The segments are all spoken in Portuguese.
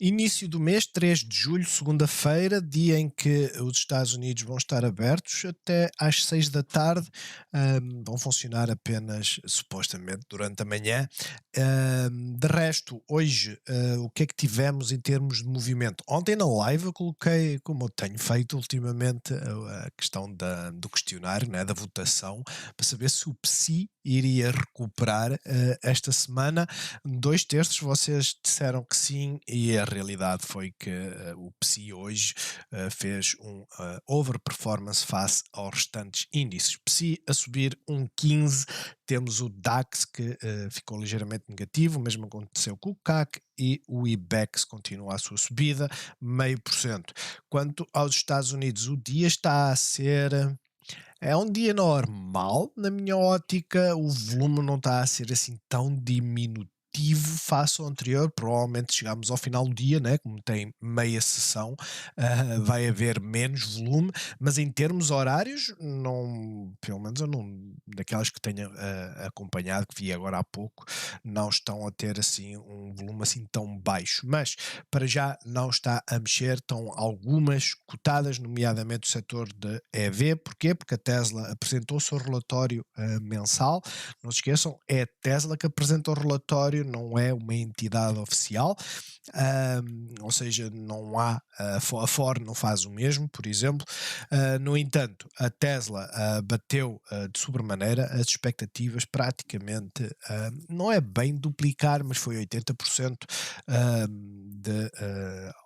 Início do mês, 3 de julho, segunda-feira, dia em que os Estados Unidos vão estar abertos até às 6 da tarde. Vão funcionar apenas, supostamente, durante a manhã. De resto, hoje, o que é que tivemos em termos de movimento? Ontem na live eu coloquei, como eu tenho feito ultimamente, a questão do questionário, né, da votação, para saber se o PSI iria recuperar esta semana. 2 terços vocês disseram que sim, e a realidade foi que o PSI hoje fez um overperformance face aos restantes índices. PSI a subir 1,15, temos o DAX que ficou ligeiramente negativo, o mesmo aconteceu com o CAC, e o IBEX continua a sua subida, 0,5%. Quanto aos Estados Unidos, o dia está a ser é um dia normal, na minha ótica, o volume não está a ser assim tão diminutivo face ao anterior, provavelmente chegamos ao final do dia, né, como tem meia sessão, vai haver menos volume, mas em termos horários, não, pelo menos eu não, daquelas que tenho acompanhado, que vi agora há pouco, não estão a ter assim um volume assim tão baixo, mas para já não está a mexer, estão algumas cotadas, nomeadamente o setor de EV. Porquê? Porque a Tesla apresentou o seu relatório mensal. Não se esqueçam, é a Tesla que apresenta o relatório, não é uma entidade oficial. Ou seja, não há, a Ford não faz o mesmo, por exemplo. No entanto, a Tesla bateu de sobremaneira as expectativas praticamente, não é bem duplicar, mas foi 80% de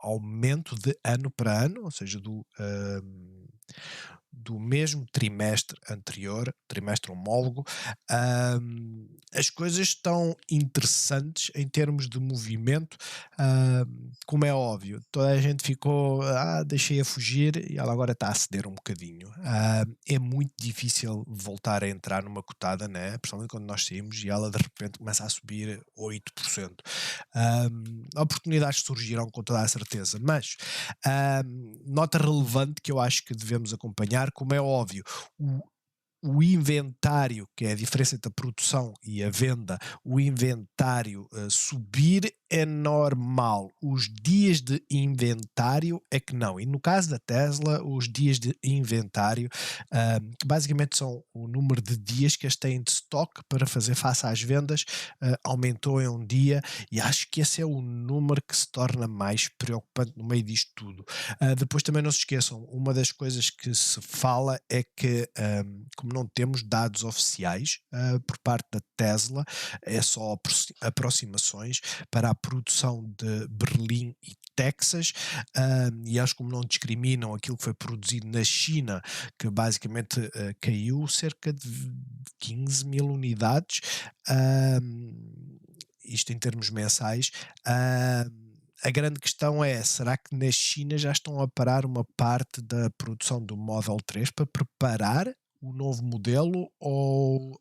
aumento de ano para ano, ou seja, do mesmo trimestre anterior, trimestre homólogo. As coisas estão interessantes em termos de movimento. Como é óbvio, toda a gente ficou, deixei a fugir, e ela agora está a ceder um bocadinho. É muito difícil voltar a entrar numa cotada, né? Principalmente quando nós saímos e ela de repente começa a subir 8%. Oportunidades surgirão com toda a certeza, mas nota relevante que eu acho que devemos acompanhar, como é óbvio, o o inventário, que é a diferença entre a produção e a venda, o inventário subir é normal. Os dias de inventário é que não. E no caso da Tesla, os dias de inventário, que basicamente são o número de dias que eles têm de stock para fazer face às vendas, aumentou em um dia, e acho que esse é o número que se torna mais preocupante no meio disto tudo. Depois também não se esqueçam, uma das coisas que se fala é que, como não temos dados oficiais por parte da Tesla, é só aproximações para a produção de Berlim e Texas, e eles, como não discriminam aquilo que foi produzido na China, que basicamente caiu cerca de 15 mil unidades, isto em termos mensais. A grande questão é: será que na China já estão a parar uma parte da produção do Model 3 para preparar o novo modelo, ou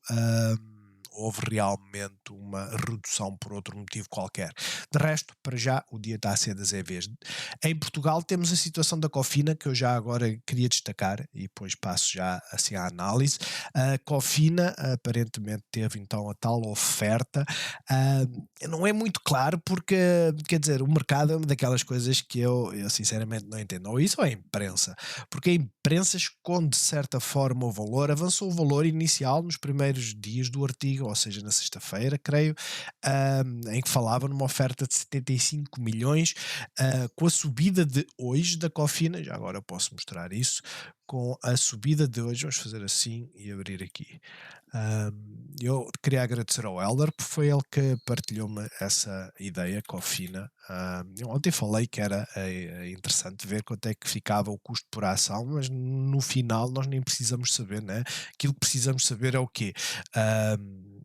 houve realmente uma redução por outro motivo qualquer? De resto, para já, o dia está a ser das EVs. Em Portugal temos a situação da Cofina, que eu já agora queria destacar, e depois passo já assim à análise. A Cofina aparentemente teve então a tal oferta. Não é muito claro, porque, quer dizer, o mercado é uma daquelas coisas que eu sinceramente não entendo. Ou isso ou é a imprensa, porque a imprensa esconde de certa forma o valor. Avançou o valor inicial nos primeiros dias do artigo, ou seja, na sexta-feira, creio, em que falava numa oferta de 75 milhões. Com a subida de hoje da Cofina, já agora posso mostrar isso, com a subida de hoje, vamos fazer assim e abrir aqui. Eu queria agradecer ao Helder, porque foi ele que partilhou-me essa ideia com a Fina. Eu ontem falei que era interessante ver quanto é que ficava o custo por ação, mas no final nós nem precisamos saber, né? Aquilo que precisamos saber é o quê?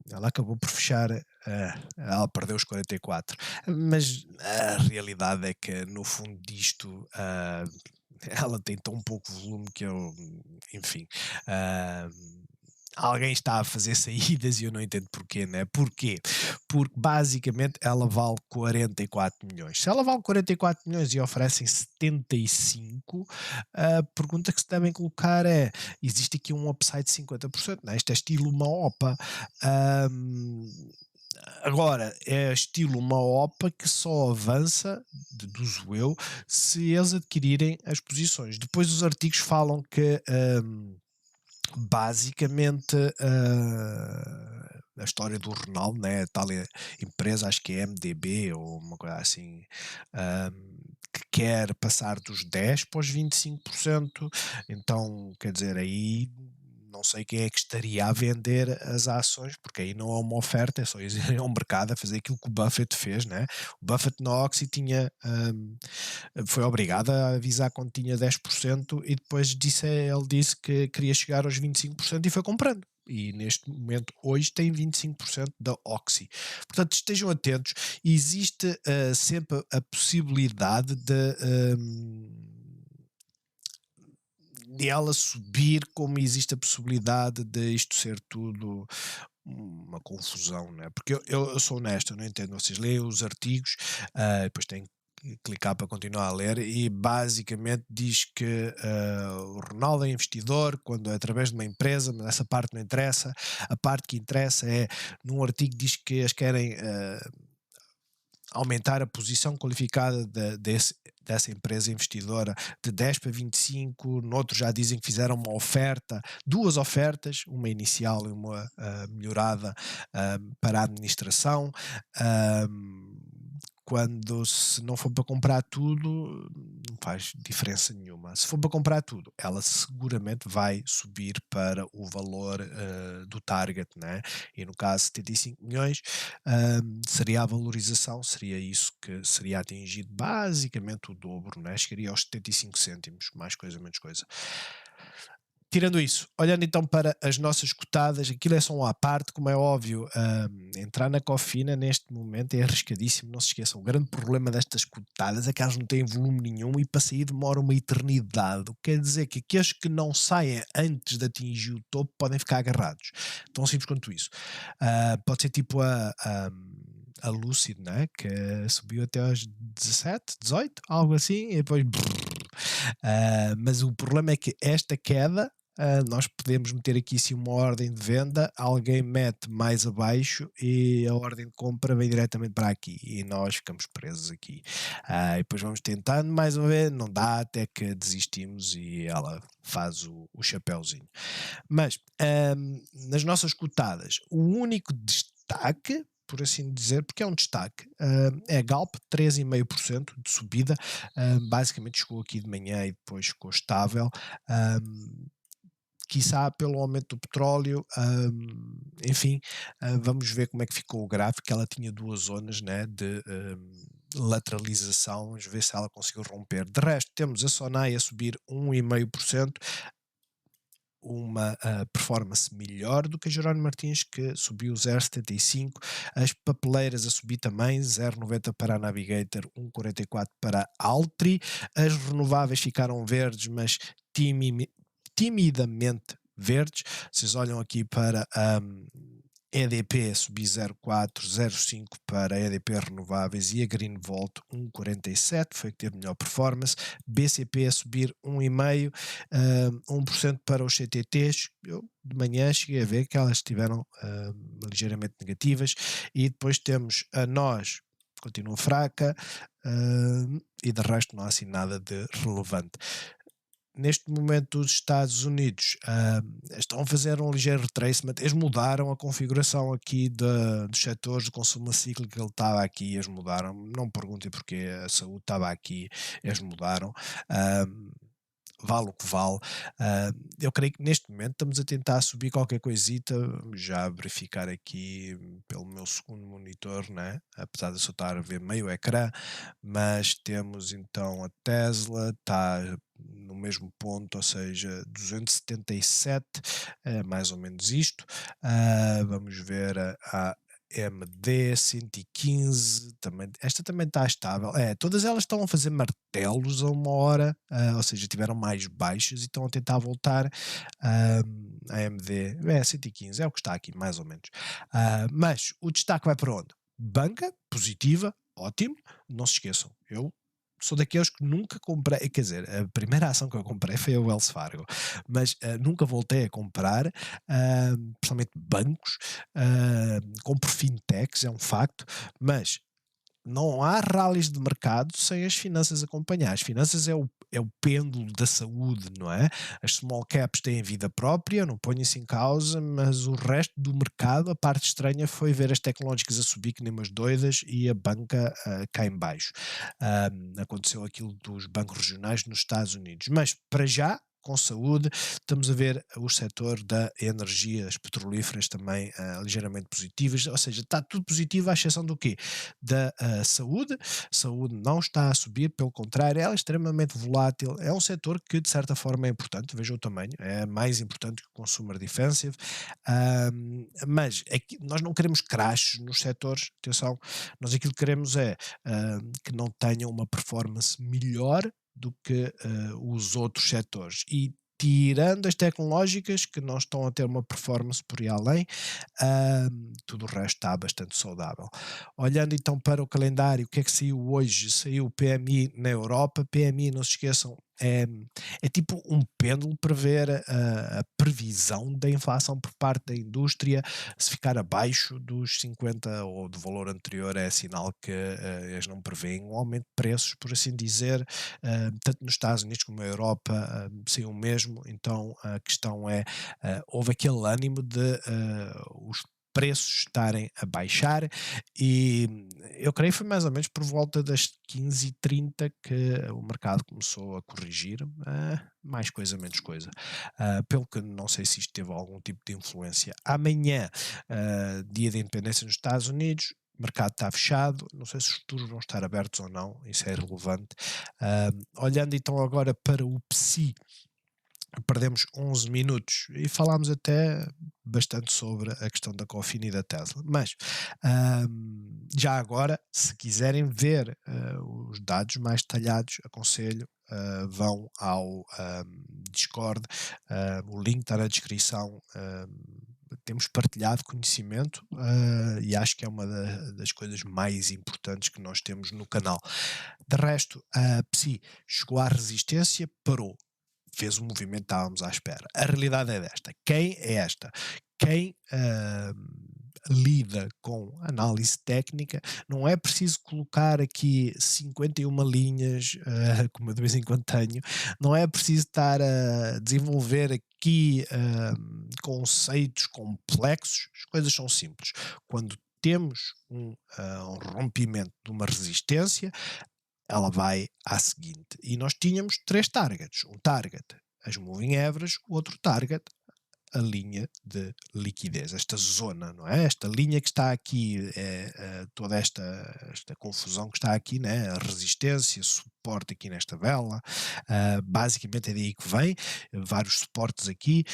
Ela acabou por fechar, ela perdeu os 44, mas a realidade é que no fundo disto, ela tem tão pouco volume que eu, enfim, ah, alguém está a fazer saídas e eu não entendo porquê, né? Porquê? Porque basicamente ela vale 44 milhões. Se ela vale 44 milhões e oferecem 75, a pergunta que se devem colocar é: existe aqui um upside de 50%, né? Isto é estilo uma OPA. Ahm, Agora, é estilo uma OPA que só avança deduzo eu, se eles adquirirem as posições. Depois os artigos falam que basicamente, a história do Ronaldo, né, a tal empresa, acho que é MDB ou uma coisa assim, que quer passar dos 10 para os 25%. Então, quer dizer, aí não sei quem é que estaria a vender as ações, porque aí não é uma oferta, é só ir ao mercado a fazer aquilo que o Buffett fez, né? O Buffett na Oxy tinha, foi obrigado a avisar quando tinha 10% e depois ele disse que queria chegar aos 25% e foi comprando. E neste momento, hoje, tem 25% da Oxy. Portanto, estejam atentos. Existe sempre a possibilidade de ela subir, como existe a possibilidade de isto ser tudo uma confusão, né? Porque eu sou honesto, eu não entendo. Vocês leem os artigos, depois têm que clicar para continuar a ler e basicamente diz que o Ronaldo é investidor quando é através de uma empresa, mas essa parte não interessa. A parte que interessa é, num artigo diz que eles querem aumentar a posição qualificada dessa empresa investidora de 10 para 25, noutros já dizem que fizeram uma oferta, duas ofertas, uma inicial e uma melhorada para a administração. Um, Quando se não for para comprar tudo, não faz diferença nenhuma. Se for para comprar tudo, ela seguramente vai subir para o valor do target, né? E no caso 75 milhões, seria a valorização, seria isso que seria atingido, basicamente o dobro, né? Chegaria aos 75 cêntimos, mais coisa, menos coisa. Tirando isso, olhando então para as nossas cotadas, aquilo é só uma à parte, como é óbvio, entrar na Cofina neste momento é arriscadíssimo, não se esqueçam. O grande problema destas cotadas é que elas não têm volume nenhum e para sair demora uma eternidade. O que quer dizer que aqueles que não saem antes de atingir o topo podem ficar agarrados. Tão simples quanto isso. Pode ser tipo a Lucid, né? Que subiu até aos 17, 18, algo assim, e depois. Mas o problema é que esta queda, nós podemos meter aqui sim uma ordem de venda, alguém mete mais abaixo e a ordem de compra vem diretamente para aqui e nós ficamos presos aqui. E depois vamos tentando mais uma vez, não dá, até que desistimos e ela faz o chapéuzinho. Mas nas nossas cotadas, o único destaque, por assim dizer, porque é um destaque, é a Galp, 3,5% de subida, basicamente chegou aqui de manhã e depois ficou estável, quiçá pelo aumento do petróleo, enfim, vamos ver como é que ficou o gráfico. Ela tinha duas zonas, né, de lateralização, vamos ver se ela conseguiu romper. De resto, temos a Sonai a subir 1,5%, uma performance melhor do que a Jerónimo Martins, que subiu 0,75, as papeleiras a subir também, 0,90 para a Navigator, 1,44 para a Altri, as renováveis ficaram verdes, mas timidamente verdes. Vocês olham aqui para EDP subir 0,4, 0,5 para a EDP Renováveis e a Greenvolt 1,47, foi que teve melhor performance. BCP a subir 1,5, 1% para os CTTs. Eu de manhã cheguei a ver que elas estiveram ligeiramente negativas. E depois temos a nós, continua fraca, e de resto não há assim nada de relevante. Neste momento os Estados Unidos estão a fazer um ligeiro retracement, eles mudaram a configuração aqui dos setores de consumo cíclico, ele estava aqui, eles mudaram, não me perguntem porque a saúde estava aqui, eles mudaram, vale o que vale. Eu creio que neste momento estamos a tentar subir qualquer coisita, vamos já verificar aqui pelo meu segundo monitor, né? Apesar de eu só estar a ver meio ecrã, mas temos então a Tesla, está no mesmo ponto, ou seja, 277, é mais ou menos isto. Vamos ver a AMD 115, também, esta também está estável. Todas elas estão a fazer martelos a uma hora, ou seja, tiveram mais baixas e estão a tentar voltar. A AMD 115, é o que está aqui, mais ou menos. Mas o destaque vai para onde? Banca, positiva, ótimo. Não se esqueçam, eu sou daqueles que nunca comprei, quer dizer, a primeira ação que eu comprei foi a Wells Fargo, mas nunca voltei a comprar, principalmente bancos, compro fintechs, é um facto, mas não há rallies de mercado sem as finanças acompanhar. As finanças é o pêndulo da saúde, não é? As small caps têm vida própria, não ponho isso em causa, mas o resto do mercado, a parte estranha foi ver as tecnológicas a subir que nem umas doidas e a banca cá em baixo. Aconteceu aquilo dos bancos regionais nos Estados Unidos. Mas, para já, com saúde, estamos a ver o setor da energia, as petrolíferas também ligeiramente positivas, ou seja, está tudo positivo à exceção do quê? Da saúde. Saúde não está a subir, pelo contrário, ela é extremamente volátil. É um setor que, de certa forma, é importante, veja o tamanho, é mais importante que o consumer defensive, mas é que nós não queremos crashes nos setores, atenção, nós aquilo que queremos é que não tenham uma performance melhor do que os outros setores. E tirando as tecnológicas que não estão a ter uma performance por aí além, tudo o resto está bastante saudável. Olhando então para o calendário, o que é que saiu hoje? Saiu o PMI na Europa. PMI, não se esqueçam, é tipo um pêndulo para ver a previsão da inflação por parte da indústria. Se ficar abaixo dos 50 ou do valor anterior, é sinal que eles não preveem um aumento de preços, por assim dizer, tanto nos Estados Unidos como na Europa, sim o mesmo. Então a questão é, houve aquele ânimo de os preços estarem a baixar e eu creio que foi mais ou menos por volta das 15h30 que o mercado começou a corrigir, mais coisa, menos coisa. Pelo que não sei se isto teve algum tipo de influência. Amanhã, dia de independência nos Estados Unidos, o mercado está fechado, não sei se os futuros vão estar abertos ou não, isso é irrelevante. Olhando então agora para o PSI, perdemos 11 minutos e falámos até bastante sobre a questão da Cofina e da Tesla. Mas já agora, se quiserem ver os dados mais detalhados, aconselho. Vão ao Discord, o link está na descrição. Temos partilhado conhecimento e acho que é uma das coisas mais importantes que nós temos no canal. De resto, a PSI chegou à resistência, parou, fez o movimento que estávamos à espera. A realidade é desta. Quem lida com análise técnica, não é preciso colocar aqui 51 linhas, como eu de vez em quando tenho, não é preciso estar a desenvolver aqui conceitos complexos, as coisas são simples. Quando temos um rompimento de uma resistência, ela vai à seguinte. E nós tínhamos três targets. Um target, as moving averages, o outro target, a linha de liquidez, esta zona, não é? Esta linha que está aqui, toda esta confusão que está aqui, né? A resistência, suporte aqui nesta vela, basicamente é daí que vem, vários suportes aqui,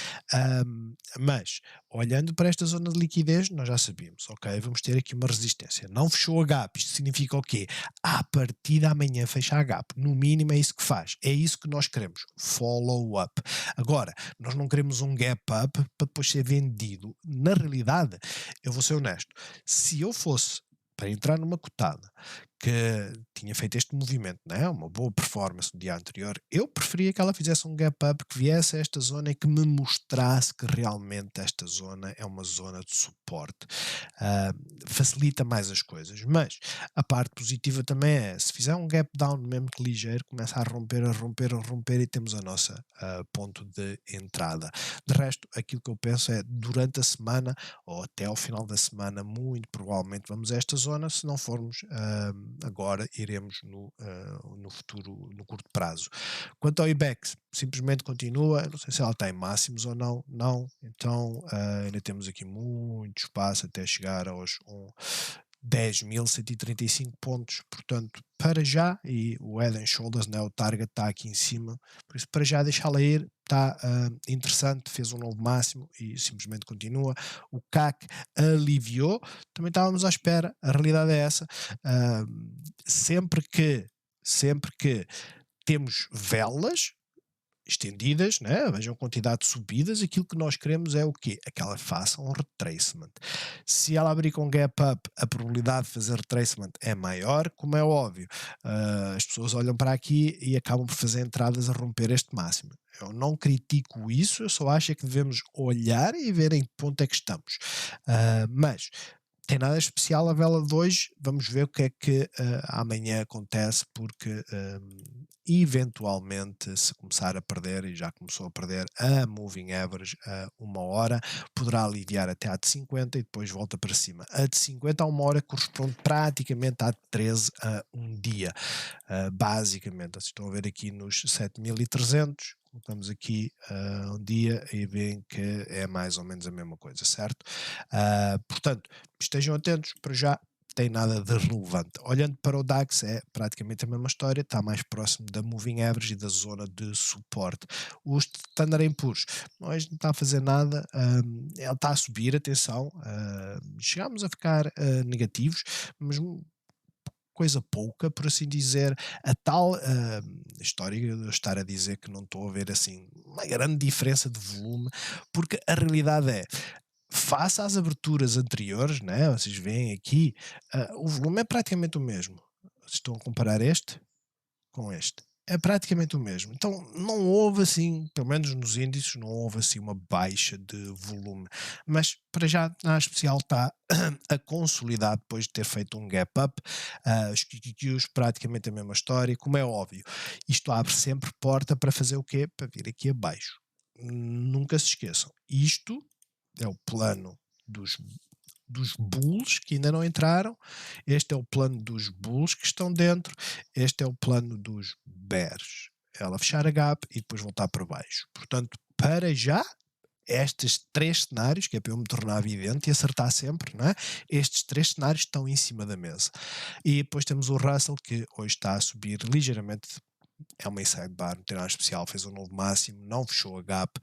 mas olhando para esta zona de liquidez, nós já sabíamos, ok, vamos ter aqui uma resistência, não fechou a gap, isto significa o quê? A partir de amanhã fecha a gap, no mínimo é isso que faz, é isso que nós queremos, follow up. Agora, nós não queremos um gap up para depois ser vendido. Na realidade, eu vou ser honesto, se eu fosse para entrar numa cotada que tinha feito este movimento, né, uma boa performance no dia anterior, eu preferia que ela fizesse um gap up, que viesse a esta zona e que me mostrasse que realmente esta zona é uma zona de suporte. Facilita mais as coisas, mas a parte positiva também é, se fizer um gap down mesmo que ligeiro, começa a romper, a romper, a romper e temos a nossa ponto de entrada. De resto, aquilo que eu penso é, durante a semana ou até ao final da semana, muito provavelmente vamos a esta zona. Se não formos agora, iremos no futuro, no curto prazo. Quanto ao IBEX, simplesmente continua, não sei se ela está em máximos ou não, então ainda temos aqui muito espaço até chegar aos 10.135 pontos, portanto, para já, e o Head and Shoulders, né, o target está aqui em cima, por isso para já deixá-la ir, está interessante, fez um novo máximo e simplesmente continua. O CAC aliviou, também estávamos à espera, a realidade é essa, sempre que temos velas estendidas, né? Vejam a quantidade de subidas, aquilo que nós queremos é o quê? É que ela faça um retracement. Se ela abrir com gap up, a probabilidade de fazer retracement é maior, como é óbvio. As pessoas olham para aqui e acabam por fazer entradas a romper este máximo. Eu não critico isso, eu só acho que devemos olhar e ver em que ponto é que estamos. Mas tem nada especial a vela de hoje. Vamos ver o que é que amanhã acontece, porque eventualmente, se começar a perder, e já começou a perder a moving average a 1 hora, poderá aliviar até à de 50 e depois volta para cima. A de 50 a 1 hora corresponde praticamente à de 13 a um dia. Basicamente, vocês estão a ver aqui nos 7.300, colocamos aqui um dia e veem que é mais ou menos a mesma coisa, certo? Portanto, estejam atentos, para já tem nada de relevante. Olhando para o DAX é praticamente a mesma história, está mais próximo da moving average e da zona de suporte. O Standard Poor's nós não está a fazer nada, ele está a subir, atenção, chegámos a ficar negativos, mas coisa pouca, por assim dizer. A tal história de eu estar a dizer que não estou a ver assim uma grande diferença de volume, porque a realidade é, face às aberturas anteriores, né, vocês veem aqui, o volume é praticamente o mesmo. Vocês estão a comparar este com este. É praticamente o mesmo. Então não houve assim, pelo menos nos índices, não houve assim uma baixa de volume. Mas para já, na especial, está a consolidar depois de ter feito um gap up. Os QQQs, praticamente a mesma história, como é óbvio. Isto abre sempre porta para fazer o quê? Para vir aqui abaixo. Nunca se esqueçam. Isto é o plano dos bulls que ainda não entraram, este é o plano dos bulls que estão dentro, este é o plano dos bears. Ela fechar a gap e depois voltar para baixo. Portanto, para já, estes três cenários, que é para eu me tornar evidente e acertar sempre, não é? Estes três cenários estão em cima da mesa. E depois temos o Russell, que hoje está a subir ligeiramente. É uma inside bar, não tem nada especial, fez um novo máximo, não fechou a gap.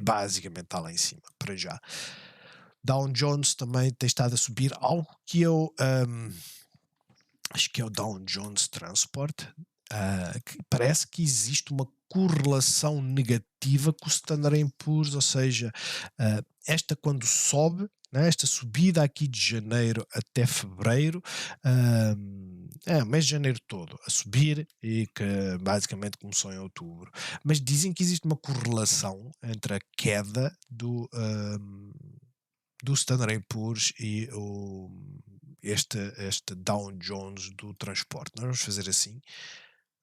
Basicamente está lá em cima, para já. Dow Jones também tem estado a subir, algo que eu acho que é o Dow Jones Transport, que parece que existe uma correlação negativa com o Standard Poor's, ou seja, esta quando sobe, né, esta subida aqui de janeiro até fevereiro, o mês de janeiro todo a subir e que basicamente começou em outubro. Mas dizem que existe uma correlação entre a queda do Standard Poor's e este Dow Jones do transporte. Nós vamos fazer assim,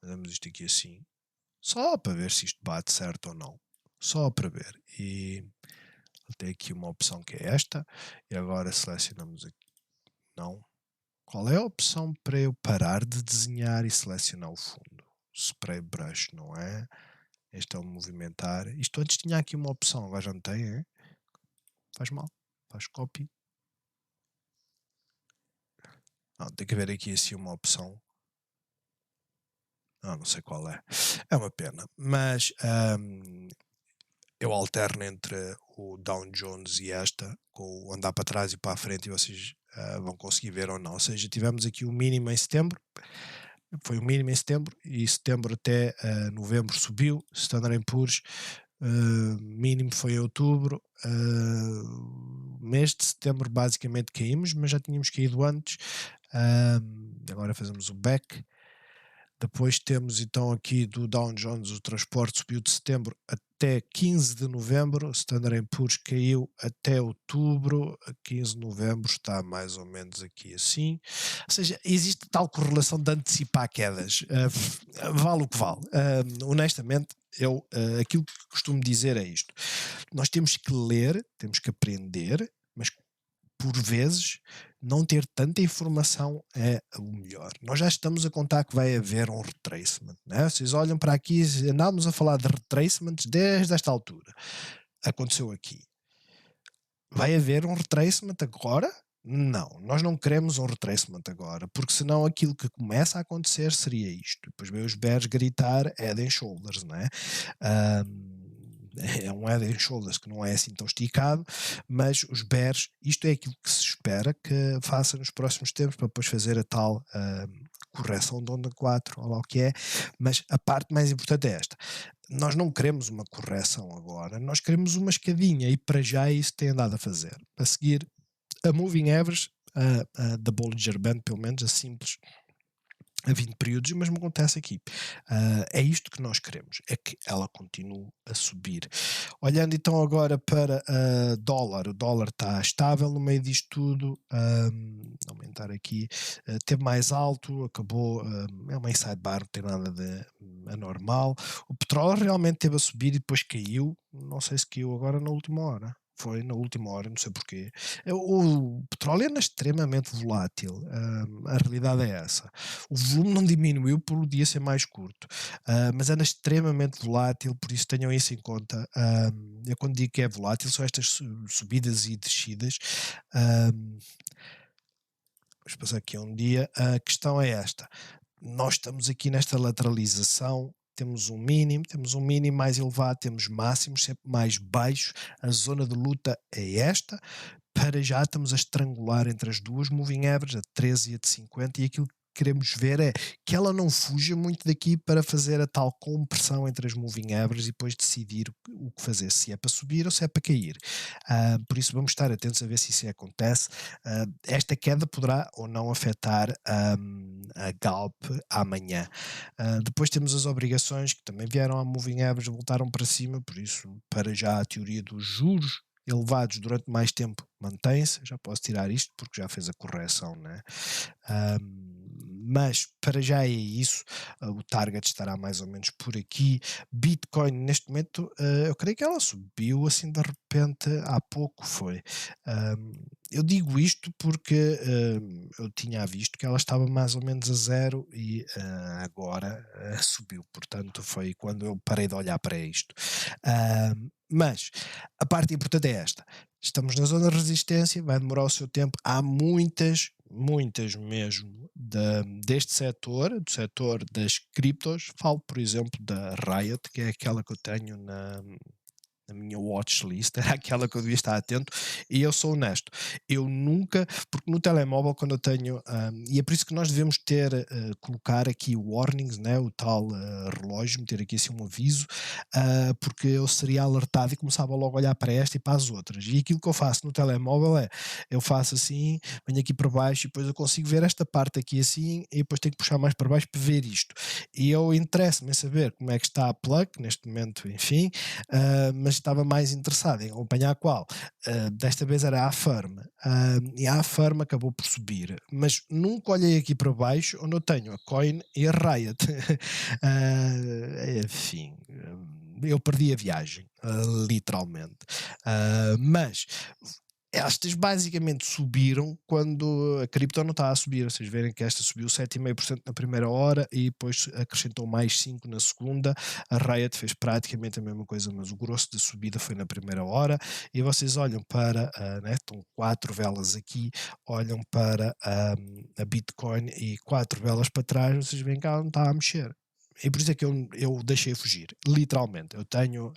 fazemos isto aqui assim, só para ver se isto bate certo ou não. Só para ver. E tem aqui uma opção que é esta, e agora selecionamos aqui. Não. Qual é a opção para eu parar de desenhar e selecionar o fundo? Spray brush, não é? Este é o movimentar. Isto antes tinha aqui uma opção, agora já não tem, é? Faz mal. Faz copy. Não, tem que haver aqui assim uma opção. Não sei qual é. É uma pena. Mas eu alterno entre o Dow Jones e esta, com o andar para trás e para a frente, e vocês vão conseguir ver ou não. Ou seja, tivemos aqui o mínimo em setembro, foi o mínimo em setembro, e setembro até novembro subiu, Standard Poor's, mínimo foi em outubro, mês de setembro basicamente caímos, mas já tínhamos caído antes, agora fazemos o back. Depois temos então aqui do Dow Jones, o transporte subiu de setembro até 15 de novembro, Standard Poor's caiu até outubro, 15 de novembro está mais ou menos aqui assim. Ou seja, existe tal correlação de antecipar quedas. Vale o que vale. Honestamente, eu aquilo que costumo dizer é isto. Nós temos que ler, temos que aprender, mas por vezes não ter tanta informação é o melhor. Nós já estamos a contar que vai haver um retracement, né? Vocês olham para aqui, andamos a falar de retracements desde esta altura. Aconteceu aqui. Vai haver um retracement agora? Não, nós não queremos um retracement agora, porque senão aquilo que começa a acontecer seria isto. Depois vem os bears gritar head and shoulders, não é? É um head and shoulders que não é assim tão esticado, mas os bears, isto é aquilo que se espera que faça nos próximos tempos para depois fazer a tal correção de onda 4, ou lá o que é, mas a parte mais importante é esta. Nós não queremos uma correção agora, nós queremos uma escadinha e para já é isso que tem andado a fazer. A seguir, a moving average da Bollinger Band, pelo menos a simples, a 20 períodos, mas me acontece aqui. É isto que nós queremos, é que ela continue a subir. Olhando então agora para dólar, o dólar está estável no meio disto tudo, aumentar aqui, teve mais alto, acabou, é uma inside bar, não tem nada de anormal. O petróleo realmente teve a subir e depois caiu, não sei se caiu agora na última hora. Foi na última hora, não sei porquê. O petróleo anda extremamente volátil, a realidade é essa. O volume não diminuiu por o dia ser mais curto, mas anda extremamente volátil, por isso tenham isso em conta. Eu quando digo que é volátil, são estas subidas e descidas. Hum, Vamos passar aqui um dia. A questão é esta: nós estamos aqui nesta lateralização. Temos um mínimo mais elevado, temos máximos sempre mais baixos. A zona de luta é esta. Para já estamos a estrangular entre as duas moving averages, a de 13 e a de 50, e aquilo que queremos ver é que ela não fuja muito daqui para fazer a tal compressão entre as moving averages e depois decidir o que fazer, se é para subir ou se é para cair. Por isso vamos estar atentos a ver se isso acontece. Esta queda poderá ou não afetar a Galp amanhã. Depois temos as obrigações que também vieram à moving average, voltaram para cima, por isso para já a teoria dos juros elevados durante mais tempo mantém-se, já posso tirar isto porque já fez a correção, né? Mas para já é isso, o target estará mais ou menos por aqui. Bitcoin neste momento, eu creio que ela subiu assim de repente há pouco foi. Eu digo isto porque eu tinha visto que ela estava mais ou menos a zero e agora subiu, portanto foi quando eu parei de olhar para isto. Mas a parte importante é esta: estamos na zona de resistência, vai demorar o seu tempo. Há muitas, muitas mesmo deste setor, do setor das criptos. Falo, por exemplo, da Riot, que é aquela que eu tenho na minha watchlist, era aquela que eu devia estar atento, e eu sou honesto, eu nunca, porque no telemóvel quando eu tenho, e é por isso que nós devemos ter, colocar aqui warnings, né, o tal relógio, meter aqui assim um aviso, porque eu seria alertado e começava logo a olhar para esta e para as outras, e aquilo que eu faço no telemóvel é, eu faço assim, venho aqui para baixo e depois eu consigo ver esta parte aqui assim, e depois tenho que puxar mais para baixo para ver isto, e eu interesso-me em saber como é que está a plug, neste momento, enfim, mas estava mais interessado em acompanhar qual. Desta vez era a Firm, e a Firm acabou por subir, mas nunca olhei aqui para baixo onde eu tenho a Coin e a Riot. Enfim, eu perdi a viagem, literalmente. Mas estas basicamente subiram quando a cripto não está a subir. Vocês verem que esta subiu 7,5% na primeira hora e depois acrescentou mais 5 na segunda. A Riot fez praticamente a mesma coisa, mas o grosso da subida foi na primeira hora. E vocês olham para, né, estão 4 velas aqui, olham para a Bitcoin e 4 velas para trás, vocês veem que ela não está a mexer. E por isso é que eu deixei fugir, literalmente. Eu tenho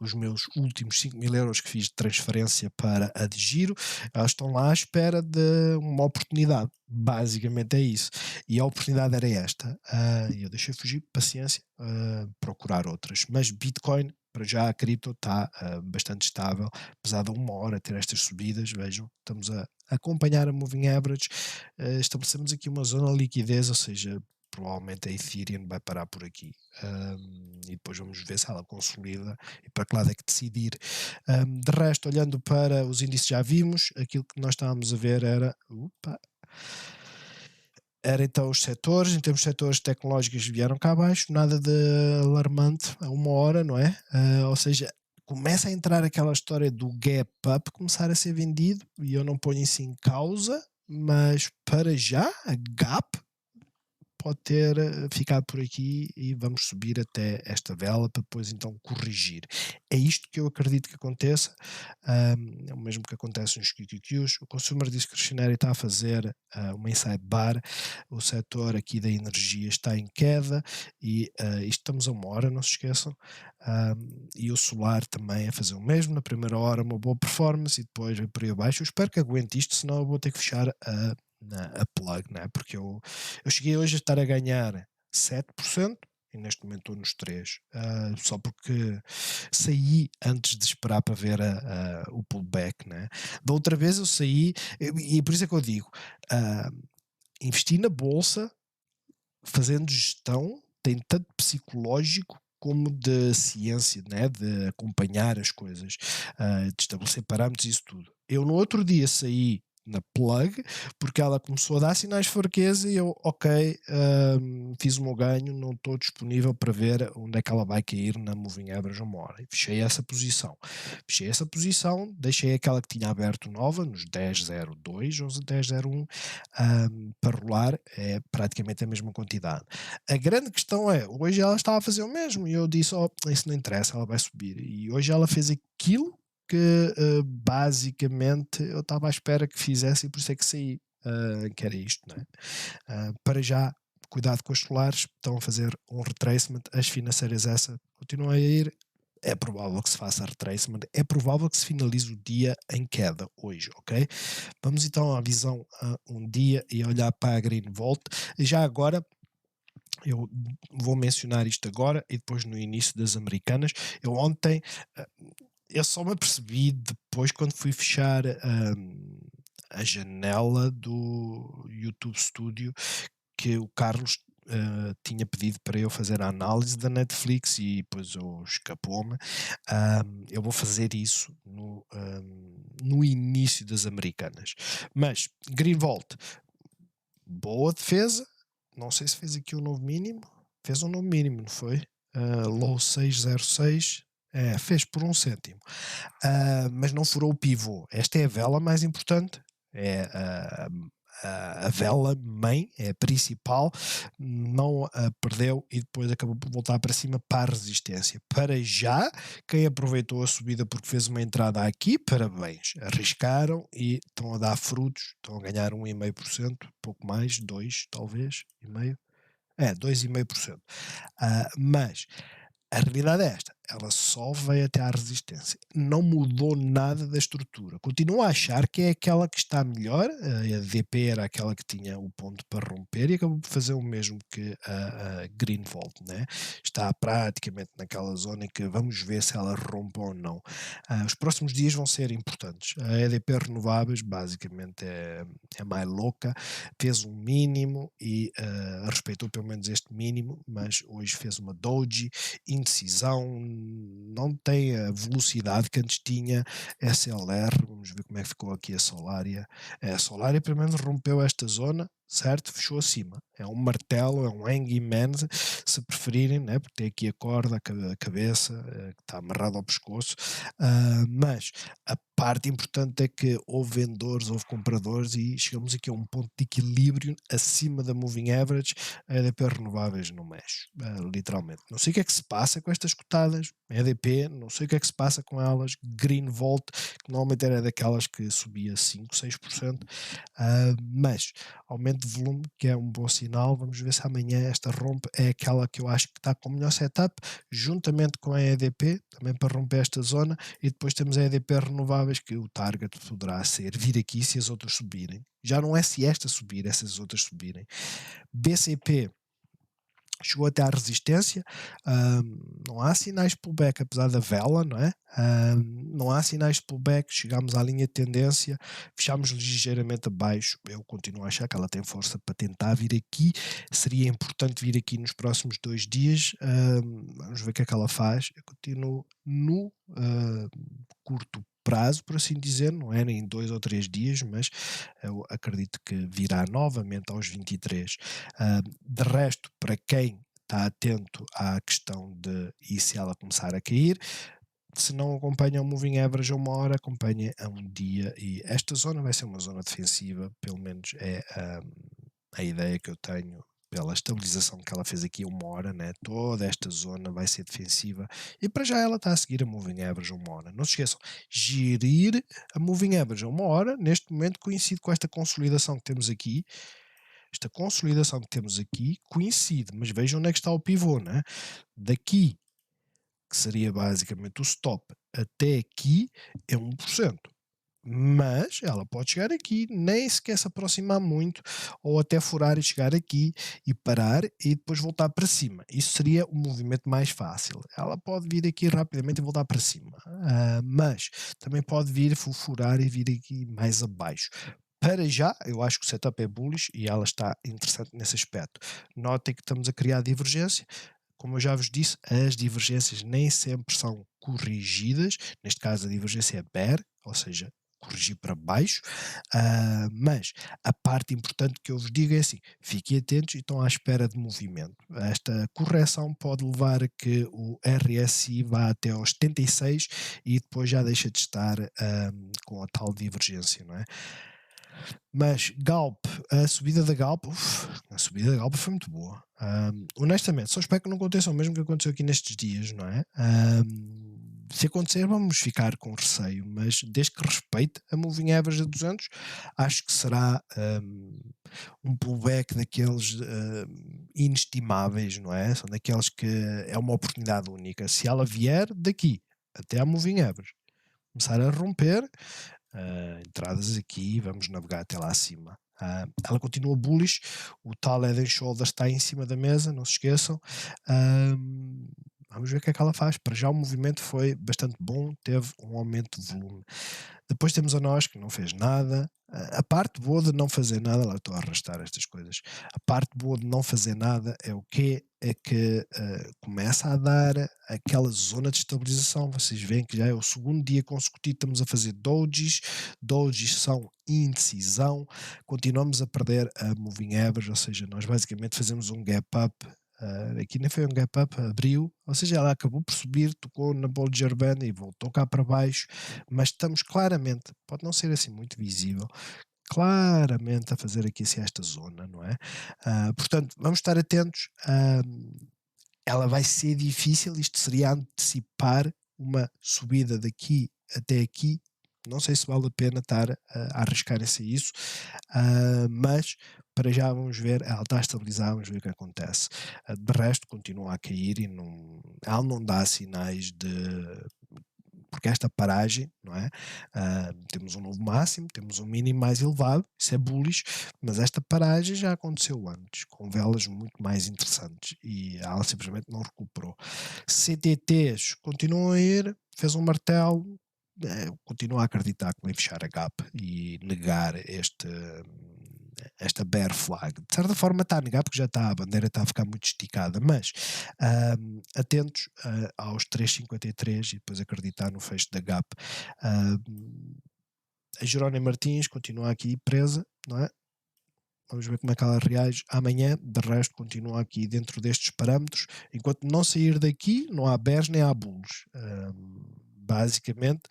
os meus últimos 5.000 € que fiz de transferência para a de giro, elas estão lá à espera de uma oportunidade. Basicamente é isso. E a oportunidade era esta. E eu deixei fugir, paciência, procurar outras. Mas Bitcoin, para já a cripto está bastante estável, apesar de uma hora ter estas subidas, vejam, estamos a acompanhar a moving average, estabelecemos aqui uma zona de liquidez, ou seja, provavelmente a Ethereum vai parar por aqui. E depois vamos ver se ela consolida e para que lado é que decidir. De resto, olhando para os índices, já vimos, aquilo que nós estávamos a ver era então os setores, em termos de setores tecnológicos vieram cá abaixo, nada de alarmante a uma hora, não é? Ou seja, começa a entrar aquela história do gap up começar a ser vendido, e eu não ponho isso em causa, mas para já a gap pode ter ficado por aqui e vamos subir até esta vela para depois então corrigir. É isto que eu acredito que aconteça, é o mesmo que acontece nos QQQs. O Consumer Discretionary está a fazer uma inside bar, o setor aqui da energia está em queda e isto estamos a uma hora, não se esqueçam, e o solar também a fazer o mesmo, na primeira hora uma boa performance e depois vem por aí abaixo. Eu espero que aguente isto, senão eu vou ter que fechar a plug, né? Porque eu cheguei hoje a estar a ganhar 7% e neste momento estou nos 3%, só porque saí antes de esperar para ver o pullback, né? Da outra vez eu saí, e por isso é que eu digo, investi na bolsa fazendo gestão, tem tanto psicológico como de ciência, né, de acompanhar as coisas, de estabelecer parâmetros e isso tudo. Eu no outro dia saí na plug, porque ela começou a dar sinais de fraqueza e eu, ok, fiz o meu ganho, não estou disponível para ver onde é que ela vai cair na moving average a uma hora. E fechei essa posição. Fechei essa posição, deixei aquela que tinha aberto nova, nos 10,02, 11,10,01, para rolar, é praticamente a mesma quantidade. A grande questão é, hoje ela estava a fazer o mesmo e eu disse, oh, isso não interessa, ela vai subir. E hoje ela fez aquilo que basicamente eu estava à espera que fizesse e por isso é que saí, que era isto, não é? Para já, cuidado com as solares, estão a fazer um retracement, as financeiras essa continuam a ir, é provável que se faça retracement, é provável que se finalize o dia em queda hoje, ok? Vamos então à visão a um dia e olhar para a Green Volt. Já agora, eu vou mencionar isto agora e depois no início das americanas. Eu ontem, eu só me apercebi depois quando fui fechar a janela do YouTube Studio que o Carlos tinha pedido para eu fazer a análise da Netflix e depois escapou-me. Eu vou fazer isso no início das americanas. Mas Greenvolt, boa defesa. Não sei se fez aqui um novo mínimo. Fez um novo mínimo, não foi? Low 606. Fez por 1 cêntimo. Mas não furou o pivô. Esta é a vela mais importante. É a vela mãe, é a principal, não a perdeu e depois acabou por voltar para cima para a resistência. Para já, quem aproveitou a subida porque fez uma entrada aqui, parabéns. Arriscaram e estão a dar frutos, estão a ganhar 1,5%, pouco mais, 2 talvez, e meio. 2,5%. Mas a realidade é esta, ela só veio até à resistência, não mudou nada da estrutura, continua a achar que é aquela que está melhor, a DP era aquela que tinha o ponto para romper e acabou por fazer o mesmo que a Greenvolt, né? Está praticamente naquela zona em que vamos ver se ela rompe ou não. Os próximos dias vão ser importantes, a EDP Renováveis basicamente é mais louca, fez um mínimo e respeitou pelo menos este mínimo, mas hoje fez uma doji, indecisão, não tem a velocidade que antes tinha. SLR, vamos ver como é que ficou aqui a Solária. A Solária pelo menos rompeu esta zona, certo? Fechou acima. É um martelo, é um hangman, se preferirem, né? Porque tem aqui a corda, a cabeça, que está amarrada ao pescoço. Mas a parte importante é que houve vendedores, houve compradores e chegamos aqui a um ponto de equilíbrio acima da moving average. A EDP Renováveis não mexe, literalmente. Não sei o que é que se passa com estas cotadas, EDP, não sei o que é que se passa com elas, Greenvolt, que normalmente era daquelas que subia 5, 6%, mas aumento de volume, que é um bom sinal. Vamos ver se amanhã esta rompe, é aquela que eu acho que está com o melhor setup, juntamente com a EDP, também para romper esta zona, e depois temos a EDP Renováveis, que o target poderá ser vir aqui se as outras subirem. Já não é se esta subir, é se as outras subirem. BCP chegou até à resistência, não há sinais de pullback apesar da vela, não é? Não há sinais de pullback, chegámos à linha de tendência, fechámos ligeiramente abaixo, eu continuo a achar que ela tem força para tentar vir aqui, seria importante vir aqui nos próximos 2 dias, vamos ver o que é que ela faz. Eu continuo no curto prazo, por assim dizer, não é em 2 ou 3 dias, mas eu acredito que virá novamente aos 23. De resto, para quem está atento à questão de e se ela começar a cair, se não acompanha o moving average a uma hora, acompanha a um dia e esta zona vai ser uma zona defensiva, pelo menos é a ideia que eu tenho pela estabilização que ela fez aqui a uma hora, né? Toda esta zona vai ser defensiva e para já ela está a seguir a moving average a uma hora. Não se esqueçam, gerir a moving average a uma hora, neste momento coincide com esta consolidação que temos aqui. Esta consolidação que temos aqui coincide, mas vejam onde é que está o pivô, né? Daqui, que seria basicamente o stop, até aqui é 1%. Mas ela pode chegar aqui, nem sequer se aproximar muito, ou até furar e chegar aqui e parar e depois voltar para cima. Isso seria o movimento mais fácil. Ela pode vir aqui rapidamente e voltar para cima, mas também pode vir furar e vir aqui mais abaixo. Para já, eu acho que o setup é bullish e ela está interessante nesse aspecto. Notem que estamos a criar divergência. Como eu já vos disse, as divergências nem sempre são corrigidas. Neste caso, a divergência é bear, ou seja, corrigir para baixo. Mas a parte importante que eu vos digo é assim: fiquem atentos e estão à espera de movimento. Esta correção pode levar a que o RSI vá até aos 76 e depois já deixa de estar com a tal divergência, não é? Mas Galp, a subida da Galp, a subida da Galp foi muito boa. Honestamente, só espero que não aconteça o mesmo que aconteceu aqui nestes dias, não é? Se acontecer, vamos ficar com receio, mas desde que respeite a Moving Average a 200, acho que será um pullback daqueles inestimáveis, não é? São daqueles que é uma oportunidade única. Se ela vier daqui até à Moving Average, começar a romper, entradas aqui, vamos navegar até lá acima. Ela continua bullish, o tal Head and Shoulders está em cima da mesa, não se esqueçam. Vamos ver o que é que ela faz. Para já o movimento foi bastante bom, teve um aumento de volume. Depois temos a nós, que não fez nada. A parte boa de não fazer nada, lá estou a arrastar estas coisas. A parte boa de não fazer nada é o quê? É que começa a dar aquela zona de estabilização. Vocês veem que já é o segundo dia consecutivo, estamos a fazer dojis. Dojis são indecisão. Continuamos a perder a moving average, ou seja, nós basicamente fazemos um gap up. Aqui nem foi um gap up, abriu, ou seja, ela acabou por subir, tocou na Bollinger Band e voltou cá para baixo, mas estamos claramente, pode não ser assim muito visível, claramente a fazer aqui assim esta zona, não é? Portanto, vamos estar atentos. Ela vai ser difícil, isto seria antecipar uma subida daqui até aqui. Não sei se vale a pena estar a arriscar-se a isso, mas para já vamos ver, ela está a estabilizar, vamos ver o que acontece. De resto, continua a cair e ela não dá sinais de, porque esta paragem, não é? Temos um novo máximo, temos um mínimo mais elevado, isso é bullish, mas esta paragem já aconteceu antes, com velas muito mais interessantes e ela simplesmente não recuperou. CTTs continuam a ir, fez um martelo, continuo a acreditar que vai fechar a gap e negar esta bear flag. De certa forma está a negar porque já está, a bandeira está a ficar muito esticada, mas atentos aos 3,53 e depois acreditar no fecho da gap. A Jerónimo Martins continua aqui presa, não é? Vamos ver como é que ela reage amanhã. De resto, continua aqui dentro destes parâmetros. Enquanto não sair daqui, não há bears nem há bulls. Basicamente,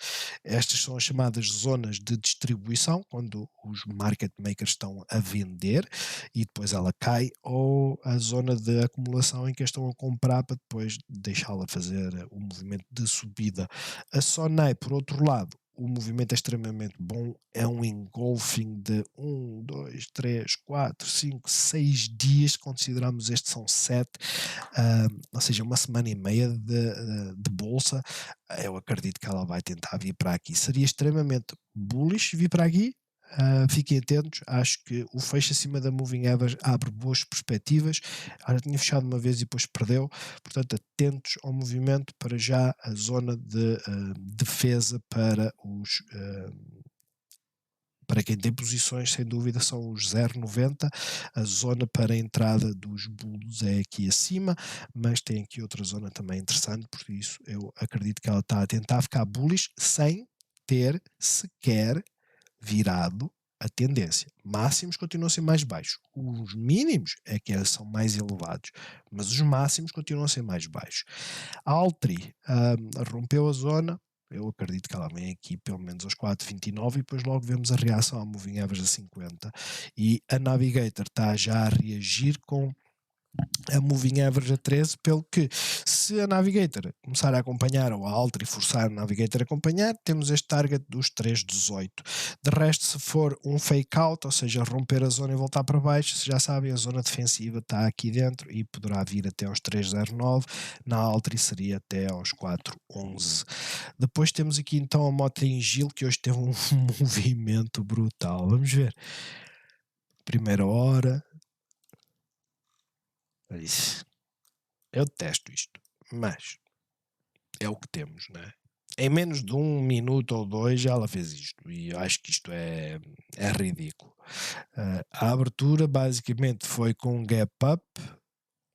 estas são as chamadas zonas de distribuição, quando os market makers estão a vender e depois ela cai, ou a zona de acumulação em que estão a comprar para depois deixá-la fazer o movimento de subida. A Sonai, por outro lado, o movimento é extremamente bom, é um engolfing de 1, 2, 3, 4, 5, 6 dias, consideramos este são 7, ou seja, uma semana e meia de bolsa. Eu acredito que ela vai tentar vir para aqui. Seria extremamente bullish vir para aqui. Fiquem atentos, acho que o fecho acima da Moving Average abre boas perspectivas. Ela já tinha fechado uma vez e depois perdeu, portanto atentos ao movimento. Para já a zona de defesa para quem tem posições, sem dúvida, são os 0,90. A zona para a entrada dos bulls é aqui acima, mas tem aqui outra zona também interessante, por isso eu acredito que ela está a tentar ficar bullish sem ter sequer virado a tendência. Máximos continuam a ser mais baixos. Os mínimos é que são mais elevados, mas os máximos continuam a ser mais baixos. A Altri rompeu a zona. Eu acredito que ela vem aqui pelo menos aos 4,29 e depois logo vemos a reação à Moving Average a 50. E a Navigator está já a reagir com a Moving Average a 13, pelo que se a Navigator começar a acompanhar ou a Altri forçar a Navigator a acompanhar, temos este target dos 3,18. De resto, se for um fake out, ou seja, romper a zona e voltar para baixo, se já sabem, a zona defensiva está aqui dentro e poderá vir até aos 3,09. Na Altri seria até aos 4,11. Depois temos aqui então a Moto em Gil, que hoje teve um movimento brutal. Vamos ver. Primeira hora. Eu detesto isto, mas é o que temos, né? em menos de 1 minuto ou 2 ela fez isto, e eu acho que isto é ridículo. A abertura basicamente foi com um gap up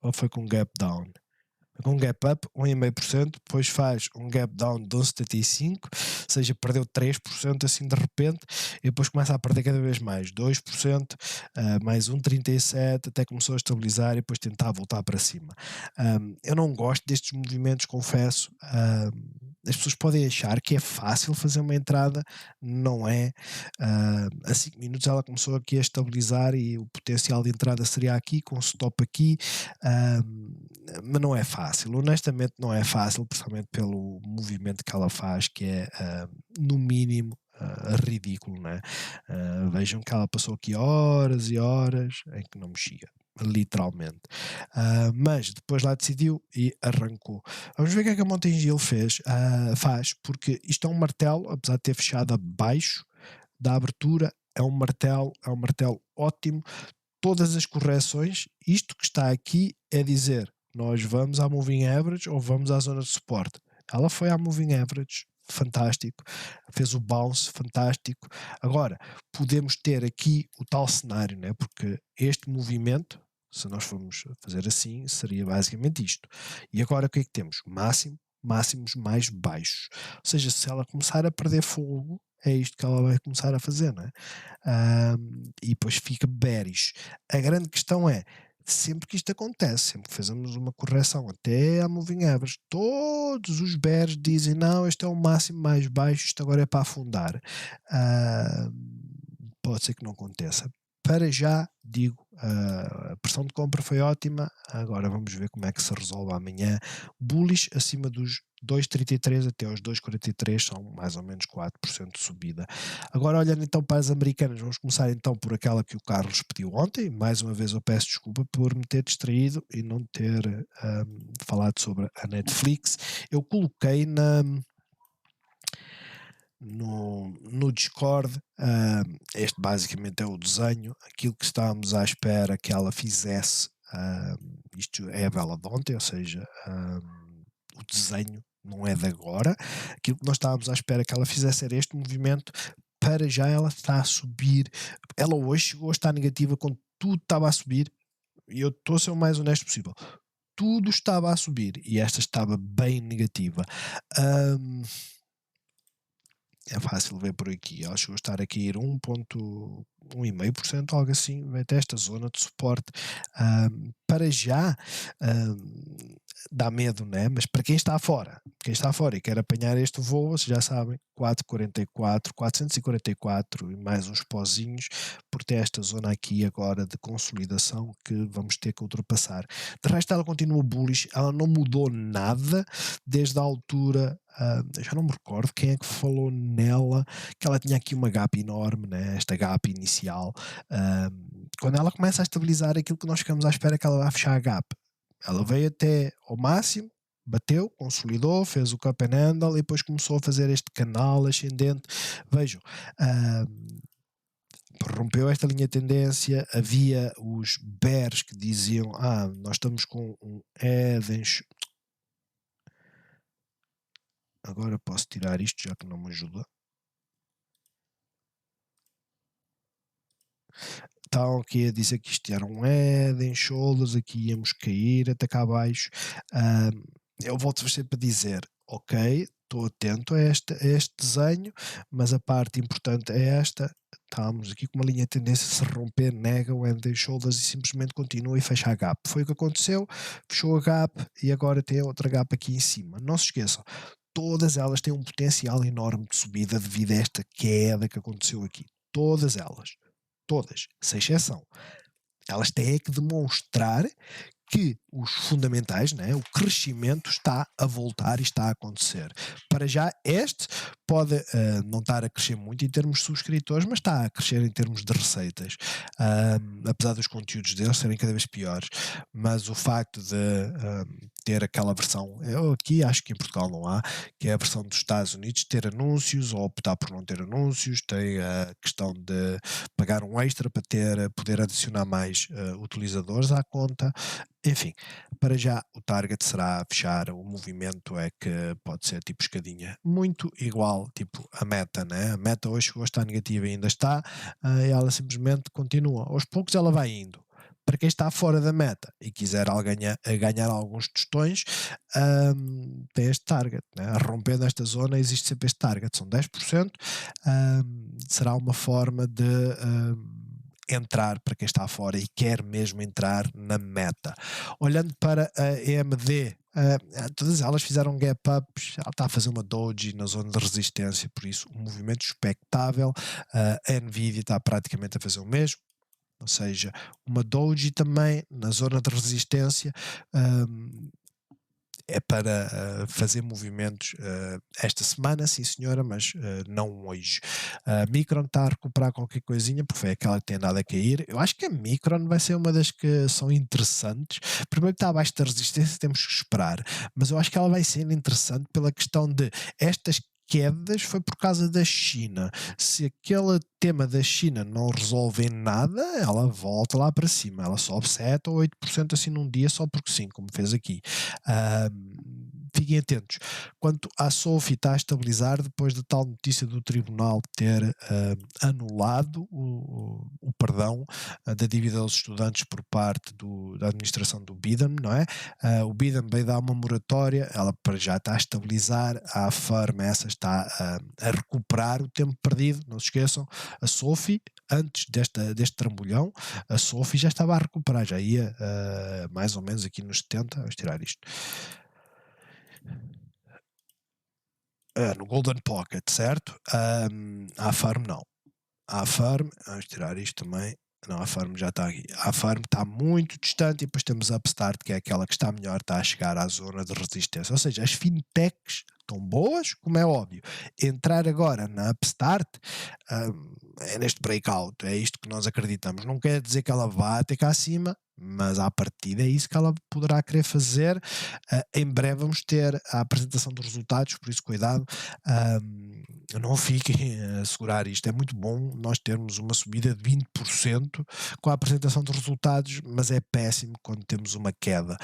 ou foi com um gap down? Com um gap up 1,5%, depois faz um gap down de 1,75%, ou seja, perdeu 3% assim de repente, e depois começa a perder cada vez mais, 2%, mais 1,37%, até começou a estabilizar e depois tentar voltar para cima. Eu não gosto destes movimentos, confesso. As pessoas podem achar que é fácil fazer uma entrada, não é. A 5 minutos ela começou aqui a estabilizar e o potencial de entrada seria aqui, com stop aqui, mas não é fácil, honestamente não é fácil, principalmente pelo movimento que ela faz, que é no mínimo ridículo, né? Vejam que ela passou aqui horas e horas em que não mexia, literalmente. Mas depois lá decidiu e arrancou. Vamos ver o que é que a Mountain Gill faz, porque isto é um martelo, apesar de ter fechado abaixo da abertura, é um martelo ótimo. Todas as correções, isto que está aqui é dizer, nós vamos à moving average ou vamos à zona de suporte. Ela foi à moving average, fantástico, fez o bounce, fantástico. Agora, podemos ter aqui o tal cenário, né? Porque este movimento, se nós formos fazer assim, seria basicamente isto. E agora o que é que temos? Máximos mais baixos. Ou seja, se ela começar a perder fogo, é isto que ela vai começar a fazer, não é? E depois fica bearish. A grande questão é, sempre que isto acontece, sempre que fazemos uma correção até a moving average, todos os bears dizem, não, este é o máximo mais baixo, isto agora é para afundar. Pode ser que não aconteça. Para já, digo, a pressão de compra foi ótima, agora vamos ver como é que se resolve amanhã. Bullish acima dos 2,33 até aos 2,43, são mais ou menos 4% de subida. Agora, olhando então para as americanas, vamos começar então por aquela que o Carlos pediu ontem. Mais uma vez eu peço desculpa por me ter distraído e não ter falado sobre a Netflix. Eu coloquei no Discord, este basicamente é o desenho, aquilo que estávamos à espera que ela fizesse, isto é a vela de ontem, ou seja, o desenho não é de agora, aquilo que nós estávamos à espera que ela fizesse era este movimento. Para já ela está a subir, ela hoje chegou a estar negativa quando tudo estava a subir, e eu estou a ser o mais honesto possível, tudo estava a subir e esta estava bem negativa. É fácil ver por aqui, ela chegou a estar aqui a ir 1,5%, algo assim, até esta zona de suporte. Para já dá medo, né? Mas para quem está fora e quer apanhar este voo, vocês já sabem, 444 e mais uns pozinhos, porque tem esta zona aqui agora de consolidação que vamos ter que ultrapassar. De resto ela continua bullish, ela não mudou nada desde a altura. Já não me recordo quem é que falou nela, que ela tinha aqui uma gap enorme, né? Esta gap inicial. Quando ela começa a estabilizar, aquilo que nós ficamos à espera é que ela vá fechar a gap. Ela veio até ao máximo, bateu, consolidou, fez o cup and handle e depois começou a fazer este canal ascendente. Vejam, rompeu esta linha de tendência. Havia os bears que diziam, nós estamos com um head and agora posso tirar isto já que não me ajuda. Estavam aqui a dizer que isto era um head and shoulders, aqui íamos cair até cá abaixo. Eu volto sempre a dizer, ok, estou atento a este desenho, mas a parte importante é esta. Estamos aqui com uma linha de tendência, se romper, nega o head and shoulders e simplesmente continua e fecha a gap. Foi o que aconteceu, fechou a gap e agora tem outra gap aqui em cima. Não se esqueçam, todas elas têm um potencial enorme de subida devido a esta queda que aconteceu aqui. Todas elas. Todas, sem exceção. Elas têm que demonstrar que os fundamentais, né, o crescimento está a voltar e está a acontecer. Para já, este pode não estar a crescer muito em termos de subscritores, mas está a crescer em termos de receitas. Apesar dos conteúdos deles serem cada vez piores. Mas o facto de ter aquela versão, eu aqui acho que em Portugal não há, que é a versão dos Estados Unidos, ter anúncios ou optar por não ter anúncios, tem a questão de pagar um extra para poder adicionar mais utilizadores à conta. Enfim, para já o target será fechar, o movimento é que pode ser tipo escadinha, muito igual tipo a meta, né? A meta hoje chegou a estar negativa e ainda está, e ela simplesmente continua. Aos poucos ela vai indo. Para quem está fora da meta e quiser ganhar alguns tostões, tem este target, né? Rompendo esta zona existe sempre este target, são 10%, será uma forma de entrar para quem está fora e quer mesmo entrar na meta. Olhando para a EMD, todas elas fizeram gap ups, ela está a fazer uma doji na zona de resistência, por isso um movimento expectável. A Nvidia está praticamente a fazer o mesmo, ou seja, uma doji também na zona de resistência. É para fazer movimentos esta semana, sim senhora, mas não hoje. A Micron está a recuperar qualquer coisinha, porque foi aquela que tem andado a cair. Eu acho que a Micron vai ser uma das que são interessantes. Primeiro que está abaixo da resistência, temos que esperar, mas eu acho que ela vai ser interessante pela questão de estas quedas foi por causa da China. Se aquele tema da China não resolve em nada, ela volta lá para cima. Ela sobe 7 ou 8% assim num dia, só porque sim, como fez aqui. Fiquem atentos. Quanto à Sophie, está a estabilizar depois da tal notícia do tribunal ter anulado o perdão da dívida aos estudantes por parte da administração do Biden, não é? O Biden veio dar uma moratória, ela para já está a estabilizar, a Affirm essa está a recuperar o tempo perdido, não se esqueçam, a Sophie, antes deste trambolhão, a Sophie já estava a recuperar, já ia mais ou menos aqui nos 70, vamos tirar isto. No Golden Pocket, certo? A Farm não. A Farm, vamos tirar isto também. Não, a Farm já está aqui. A Farm está muito distante e depois temos a Upstart, que é aquela que está melhor, está a chegar à zona de resistência. Ou seja, as fintechs estão boas, como é óbvio. Entrar agora na Upstart é neste breakout, é isto que nós acreditamos. Não quer dizer que ela vá até cá acima, mas à partida é isso que ela poderá querer fazer. Em breve vamos ter a apresentação dos resultados, por isso cuidado, não fiquem a segurar isto. É muito bom nós termos uma subida de 20% com a apresentação dos resultados, mas é péssimo quando temos uma queda.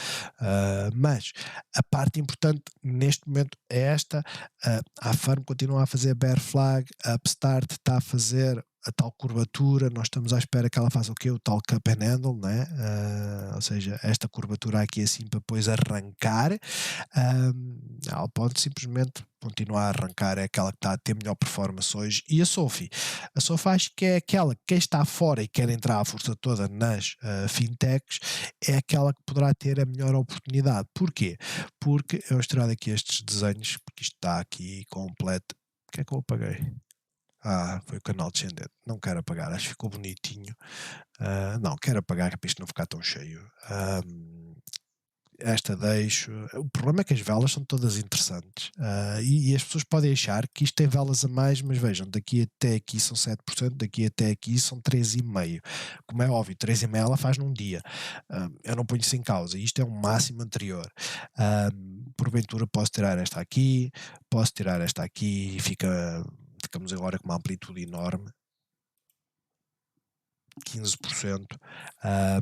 Mas a parte importante neste momento é esta: a Farm continua a fazer bear flag, a Upstart está a fazer a tal curvatura, nós estamos à espera que ela faça o quê? O tal cup and handle, né? Ou seja, esta curvatura aqui assim para depois arrancar. Ela pode simplesmente continuar a arrancar, é aquela que está a ter melhor performance hoje. E a Sophie acho que é aquela que quem está fora e quer entrar à força toda nas fintechs, é aquela que poderá ter a melhor oportunidade. Porquê? Porque eu vou mostrar aqui estes desenhos, porque isto está aqui completo. O que é que eu apaguei? Foi o canal descendente. Não quero apagar, acho que ficou bonitinho. Não, quero apagar para isto não ficar tão cheio. Esta deixo. O problema é que as velas são todas interessantes. E as pessoas podem achar que isto tem velas a mais, mas vejam, daqui até aqui são 7%, daqui até aqui são 3,5%. Como é óbvio, 3,5% ela faz num dia. Eu não ponho isso em causa. Isto é um máximo anterior. Porventura posso tirar esta aqui, posso tirar esta aqui e ficamos agora com uma amplitude enorme, 15%,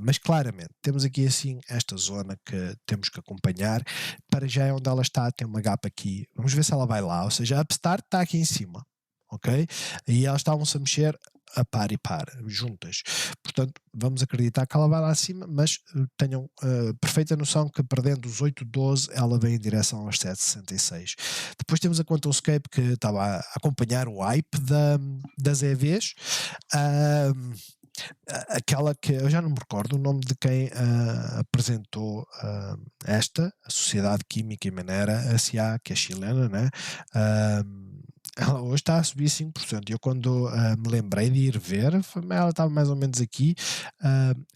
mas claramente temos aqui assim esta zona que temos que acompanhar. Para já é onde ela está, tem uma gap aqui, vamos ver se ela vai lá, ou seja, a Upstart está aqui em cima, ok? E elas estavam-se a mexer a par e par, juntas, portanto vamos acreditar que ela vai lá acima, mas tenham perfeita noção que perdendo os 8,12 ela vem em direção aos 7,66. Depois temos a QuantumScape, que estava a acompanhar o hype das EVs, aquela que eu já não me recordo o nome de quem apresentou a Sociedade Química e Minera S.A., que é chilena, né? Ela hoje está a subir 5%. Eu quando me lembrei de ir ver, ela estava mais ou menos aqui,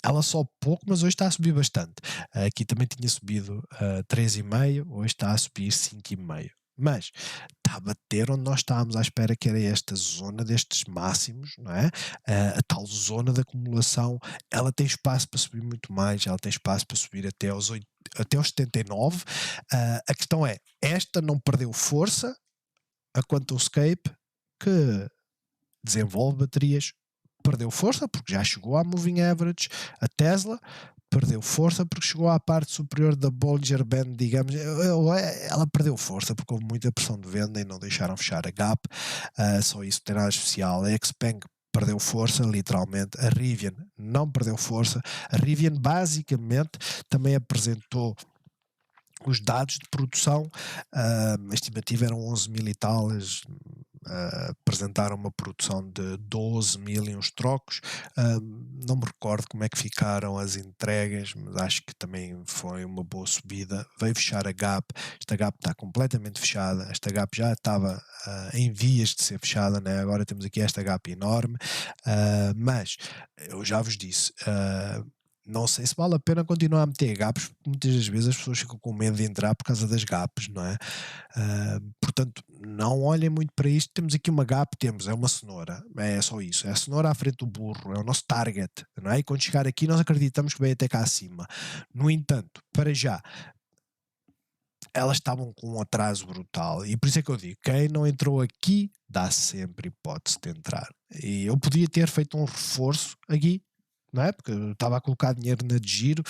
ela sobe pouco, mas hoje está a subir bastante. Aqui também tinha subido 3,5%, hoje está a subir 5,5%. Mas está a bater onde nós estávamos à espera, que era esta zona destes máximos, não é? A tal zona de acumulação, ela tem espaço para subir muito mais, ela tem espaço para subir até aos até aos 79. A questão é, esta não perdeu força, a QuantumScape, que desenvolve baterias, perdeu força porque já chegou à moving average. A Tesla perdeu força porque chegou à parte superior da Bollinger Band, digamos. Ela perdeu força porque houve muita pressão de venda e não deixaram fechar a gap. Só isso não tem nada especial. A Xpeng perdeu força, literalmente. A Rivian não perdeu força. A Rivian basicamente também apresentou os dados de produção. A estimativa eram 11 mil e tal. Apresentaram uma produção de 12 mil e uns trocos. Não me recordo como é que ficaram as entregas, mas acho que também foi uma boa subida. Veio fechar a gap. Esta gap está completamente fechada. Esta gap já estava em vias de ser fechada, né? Agora temos aqui esta gap enorme. Mas eu já vos disse, não sei se vale a pena continuar a meter gaps, porque muitas das vezes as pessoas ficam com medo de entrar por causa das gaps, não é? Portanto, não olhem muito para isto. Temos aqui uma gap, é uma cenoura, é só isso, é a cenoura à frente do burro, é o nosso target, não é? E quando chegar aqui nós acreditamos que vai até cá acima. No entanto, para já, elas estavam com um atraso brutal, e por isso é que eu digo, quem não entrou aqui dá sempre hipótese de entrar. E eu podia ter feito um reforço aqui, não é? Porque eu estava a colocar dinheiro na de giro,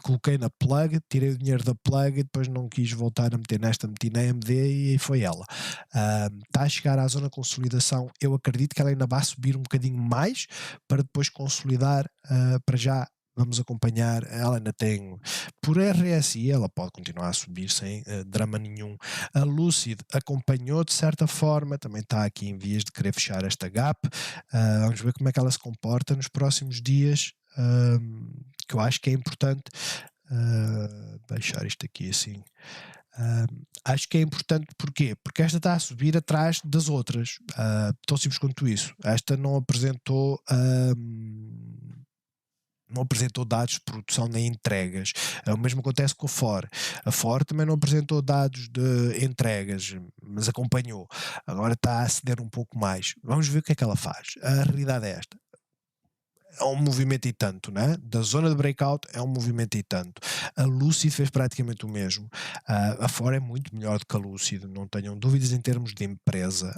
coloquei na plug, tirei o dinheiro da plug e depois não quis voltar a meter nesta, meti na AMD e foi ela. Está a chegar à zona de consolidação, eu acredito que ela ainda vai subir um bocadinho mais para depois consolidar. Para já vamos acompanhar, ela ainda tem, por RSI, ela pode continuar a subir sem drama nenhum. A Lucid acompanhou de certa forma, também está aqui em vias de querer fechar esta gap. Vamos ver como é que ela se comporta nos próximos dias, que eu acho que é importante. Deixar isto aqui assim. Acho que é importante, porquê? Porque esta está a subir atrás das outras, tão simples quanto isso. Esta não apresentou dados de produção nem entregas. O mesmo acontece com a Ford. A Ford também não apresentou dados de entregas, mas acompanhou. Agora está a ceder um pouco mais. Vamos ver o que é que ela faz. A realidade é esta. É um movimento e tanto, né? Da zona de breakout é um movimento e tanto. A Lucid fez praticamente o mesmo. A Ford é muito melhor do que a Lucid, não tenham dúvidas em termos de empresa.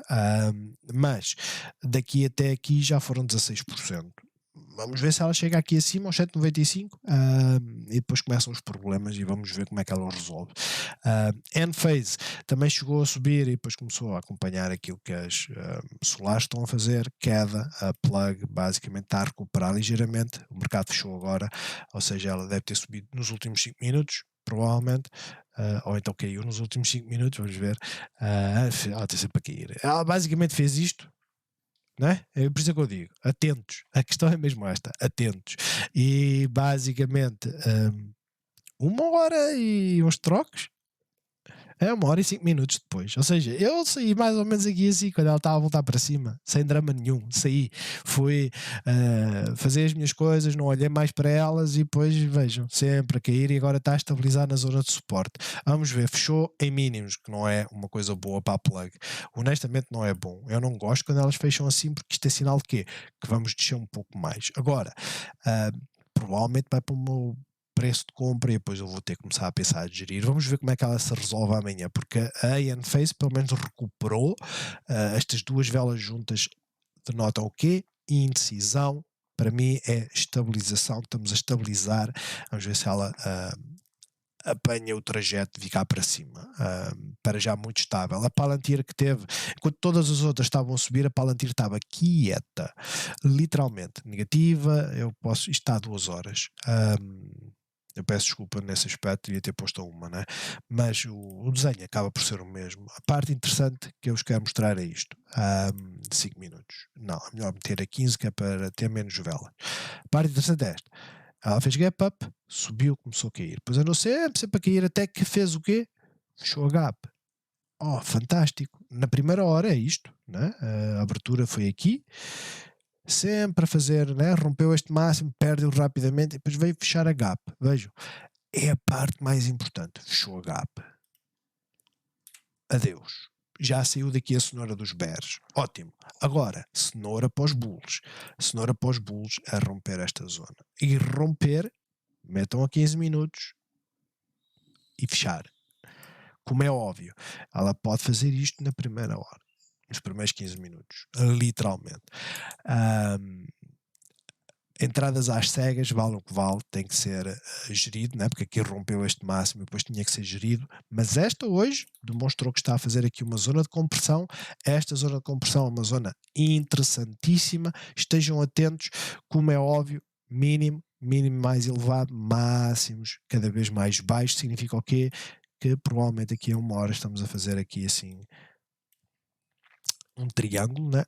Mas daqui até aqui já foram 16%. Vamos ver se ela chega aqui acima aos 7,95, e depois começam os problemas e vamos ver como é que ela resolve. Enphase também chegou a subir e depois começou a acompanhar aquilo que as solares estão a fazer, queda. A plug basicamente está a recuperar ligeiramente, o mercado fechou agora, ou seja, ela deve ter subido nos últimos 5 minutos, provavelmente, ou então caiu nos últimos 5 minutos, vamos ver. Ela está sempre a cair. Ela basicamente fez isto, não é? É por isso que eu digo, atentos, a questão é mesmo esta, atentos. E basicamente, 1 hora e uns trocos, é 1 hora e 5 minutos depois. Ou seja, eu saí mais ou menos aqui assim, quando ela estava a voltar para cima, sem drama nenhum. Saí, fui fazer as minhas coisas, não olhei mais para elas e depois, vejam, sempre a cair e agora está a estabilizar na zona de suporte. Vamos ver, fechou em mínimos, que não é uma coisa boa para a plug. Honestamente não é bom. Eu não gosto quando elas fecham assim, porque isto é sinal de quê? Que vamos descer um pouco mais. Agora, provavelmente vai para o meu preço de compra e depois eu vou ter que começar a pensar a gerir. Vamos ver como é que ela se resolve amanhã, porque a Enphase pelo menos recuperou. Estas duas velas juntas denotam o quê? Indecisão. Para mim é estabilização, estamos a estabilizar. Vamos ver se ela apanha o trajeto de ficar para cima. Para já muito estável. A Palantir que teve, enquanto todas as outras estavam a subir, a Palantir estava quieta, literalmente negativa. Isto está a 2 horas. Eu peço desculpa nesse aspecto, devia ter posto a 1, né? Mas o desenho acaba por ser o mesmo. A parte interessante que eu vos quero mostrar é isto. 5 minutos. Não, é melhor meter a 15, que é para ter menos vela. A parte interessante é esta. Ela fez gap up, subiu, começou a cair. Depois andou sempre a cair, até que fez o quê? Fechou a gap. Oh, fantástico. Na primeira hora é isto, né? A abertura foi aqui. Sempre a fazer, né? Rompeu este máximo, perde-o rapidamente e depois veio fechar a gap. Vejam, é a parte mais importante. Fechou a gap. Adeus. Já saiu daqui a cenoura dos bears. Ótimo. Agora, cenoura para os bulls. Cenoura para os bulls a romper esta zona. E romper metam a 15 minutos e fechar. Como é óbvio, ela pode fazer isto na primeira hora, nos primeiros 15 minutos, literalmente. Um, entradas às cegas, vale o que vale, tem que ser gerido, né? Porque aqui rompeu este máximo e depois tinha que ser gerido, mas esta hoje demonstrou que está a fazer aqui uma zona de compressão. Esta zona de compressão é uma zona interessantíssima, estejam atentos, como é óbvio, mínimo mais elevado, máximos cada vez mais baixos, significa o quê? Que provavelmente aqui a uma hora estamos a fazer aqui assim um triângulo, né?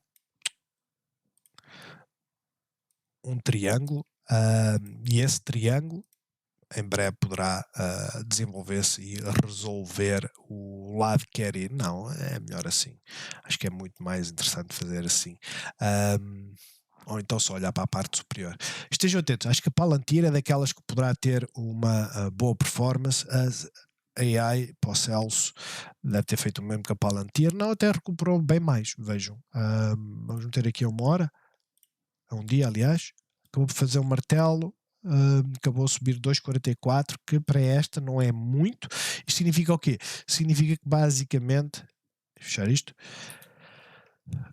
Um triângulo, e esse triângulo em breve poderá desenvolver-se e resolver o lado que quer ir. Não, é melhor assim. Acho que é muito mais interessante fazer assim. Ou então só olhar para a parte superior. Estejam atentos, acho que a Palantir é daquelas que poderá ter uma boa performance. A AI para o Celso deve ter feito o mesmo que a Palantir. Não, até recuperou bem mais, vejam. Vamos meter aqui a uma hora, a um dia, aliás. Acabou por fazer um martelo, acabou a subir 2,44, que para esta não é muito. Isto significa o quê? Significa que basicamente, fechar isto,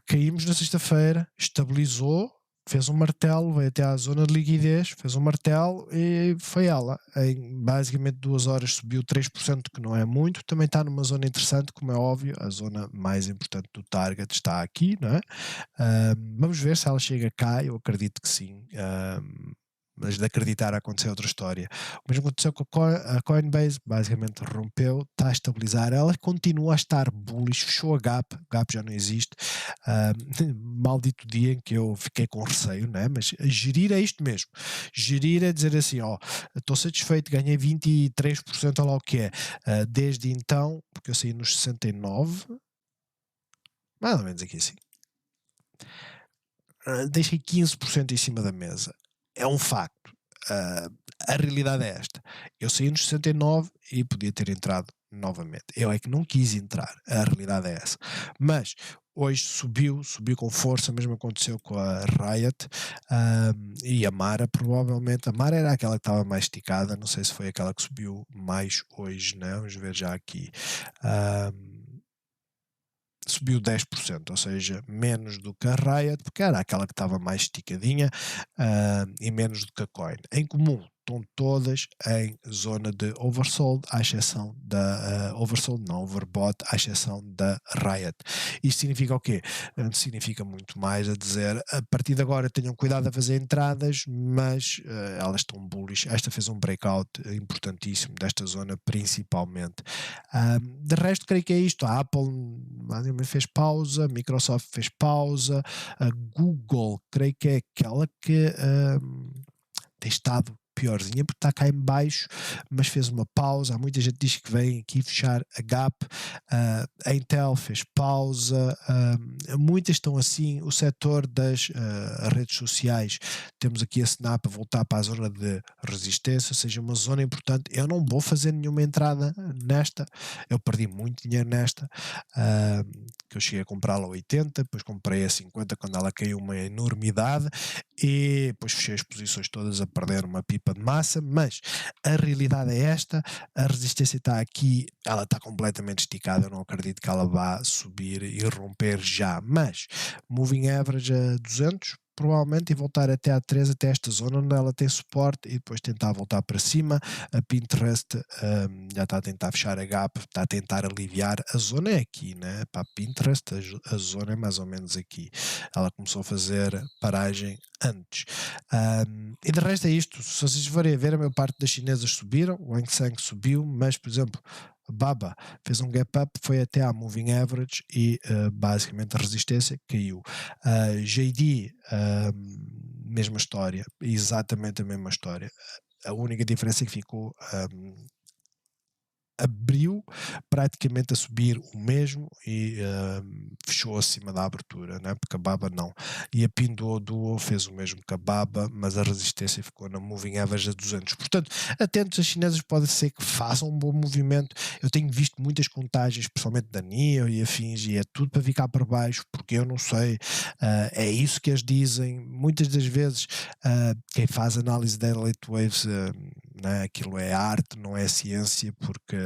caímos na sexta-feira, estabilizou, fez um martelo, veio até à zona de liquidez, fez um martelo e foi ela. Em basicamente 2 horas subiu 3%, que não é muito. Também está numa zona interessante, como é óbvio, a zona mais importante do target está aqui, não é? Vamos ver se ela chega cá, eu acredito que sim. Mas de acreditar a acontecer outra história. O mesmo aconteceu com a Coinbase, basicamente rompeu, está a estabilizar, ela continua a estar bullish, fechou a Gap já não existe. Maldito dia em que eu fiquei com receio, né? Mas gerir é isto mesmo. Gerir é dizer assim, ó, estou satisfeito, ganhei 23%, olha lá o que é. Desde então, porque eu saí nos 69, mais ou menos aqui assim. Deixei 15% em cima da mesa. É um facto. A realidade é esta. Eu saí nos 69 e podia ter entrado novamente. Eu é que não quis entrar. A realidade é essa. Mas hoje subiu com força, mesmo aconteceu com a Riot, e a Mara, provavelmente. A Mara era aquela que estava mais esticada, não sei se foi aquela que subiu mais hoje, né? Vamos ver já aqui. Subiu 10%, ou seja, menos do que a Riot, porque era aquela que estava mais esticadinha, e menos do que a Coin. Em comum, estão todas em zona de oversold, à exceção da oversold, não, overbought, à exceção da Riot. Isto significa o quê? Significa muito mais a dizer, a partir de agora tenham cuidado a fazer entradas, mas elas estão bullish. Esta fez um breakout importantíssimo desta zona, principalmente. De resto, creio que é isto. A Apple fez pausa, a Microsoft fez pausa, a Google, creio que é aquela que tem estado piorzinha porque está cá em baixo, mas fez uma pausa. Há muita gente que diz que vem aqui fechar a Gap. A Intel fez pausa. Muitas estão assim. O setor das redes sociais, temos aqui a Snap a voltar para a zona de resistência, ou seja, uma zona importante. Eu não vou fazer nenhuma entrada nesta. Eu perdi muito dinheiro nesta, que eu cheguei a comprá-la a 80, depois comprei a 50 quando ela caiu uma enormidade e depois fechei as posições todas a perder uma pipa de massa, mas a realidade é esta, a resistência está aqui, ela está completamente esticada, eu não acredito que ela vá subir e romper já, mas moving average a 200, provavelmente, e voltar até a 3, até esta zona onde ela tem suporte e depois tentar voltar para cima. A Pinterest já está a tentar fechar a gap, está a tentar aliviar. A zona é aqui, né? Para a Pinterest, a zona é mais ou menos aqui. Ela começou a fazer paragem antes. E de resto é isto. Se vocês forem ver, a maior parte das chinesas subiram, o Hang Seng subiu, mas, por exemplo, Baba fez um gap up, foi até à moving average e basicamente a resistência caiu. JD, mesma história, exatamente a mesma história. A única diferença é que ficou abriu praticamente a subir o mesmo e fechou acima da abertura, né? Porque a BABA não. E a Pinduoduo fez o mesmo que a BABA, mas a resistência ficou na Moving Average a 200. Portanto, atentos, as chinesas pode ser que façam um bom movimento. Eu tenho visto muitas contagens, principalmente da NIO e afins, e é tudo para ficar para baixo, porque eu não sei, é isso que eles dizem. Muitas das vezes, quem faz análise da Elite Waves, né, aquilo é arte, não é ciência, porque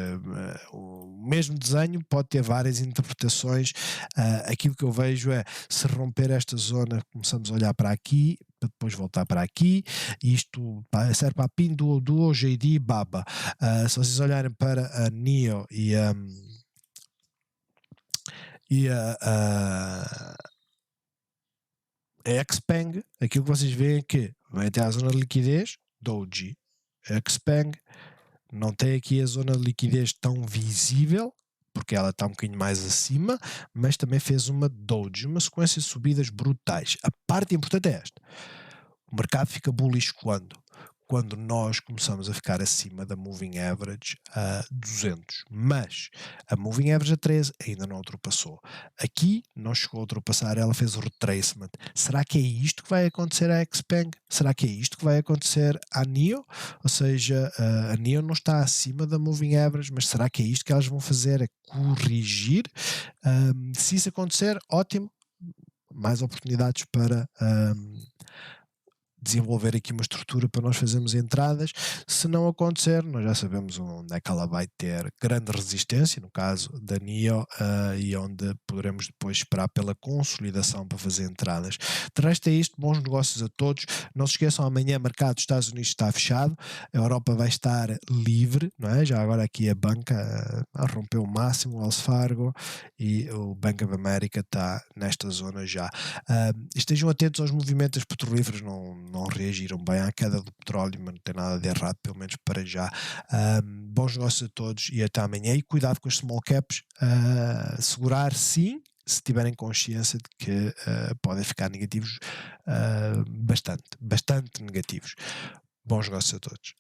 o mesmo desenho pode ter várias interpretações. Aquilo que eu vejo é, se romper esta zona, começamos a olhar para aqui, para depois voltar para aqui, e isto serve para a Pinduoduo, JD, Baba. Se vocês olharem para a NIO e a Xpeng, aquilo que vocês veem é que vai até à zona de liquidez, Doji. A Xpeng não tem aqui a zona de liquidez tão visível, porque ela está um bocadinho mais acima, mas também fez uma doji, uma sequência de subidas brutais. A parte importante é esta: o mercado fica bullish quando? Quando nós começamos a ficar acima da Moving Average a 200, mas a Moving Average a 13 ainda não ultrapassou. Aqui não chegou a ultrapassar, ela fez o retracement. Será que é isto que vai acontecer à Xpeng? Será que é isto que vai acontecer à NIO? Ou seja, a NIO não está acima da Moving Average, mas será que é isto que elas vão fazer? É corrigir? Se isso acontecer, ótimo, mais oportunidades para desenvolver aqui uma estrutura para nós fazermos entradas. Se não acontecer, nós já sabemos onde é que ela vai ter grande resistência, no caso da NIO, e onde poderemos depois esperar pela consolidação para fazer entradas. De resto é isto, bons negócios a todos. Não se esqueçam, amanhã o mercado dos Estados Unidos está fechado, a Europa vai estar livre, não é? Já agora aqui a banca rompeu o máximo, o Wells Fargo, e o Bank of America está nesta zona já. Estejam atentos aos movimentos das petrolíferas, não reagiram bem à queda do petróleo, mas não tem nada de errado, pelo menos para já. Bons negócios a todos e até amanhã. E cuidado com os small caps, segurar sim, se tiverem consciência de que podem ficar negativos, bastante negativos. Bons negócios a todos.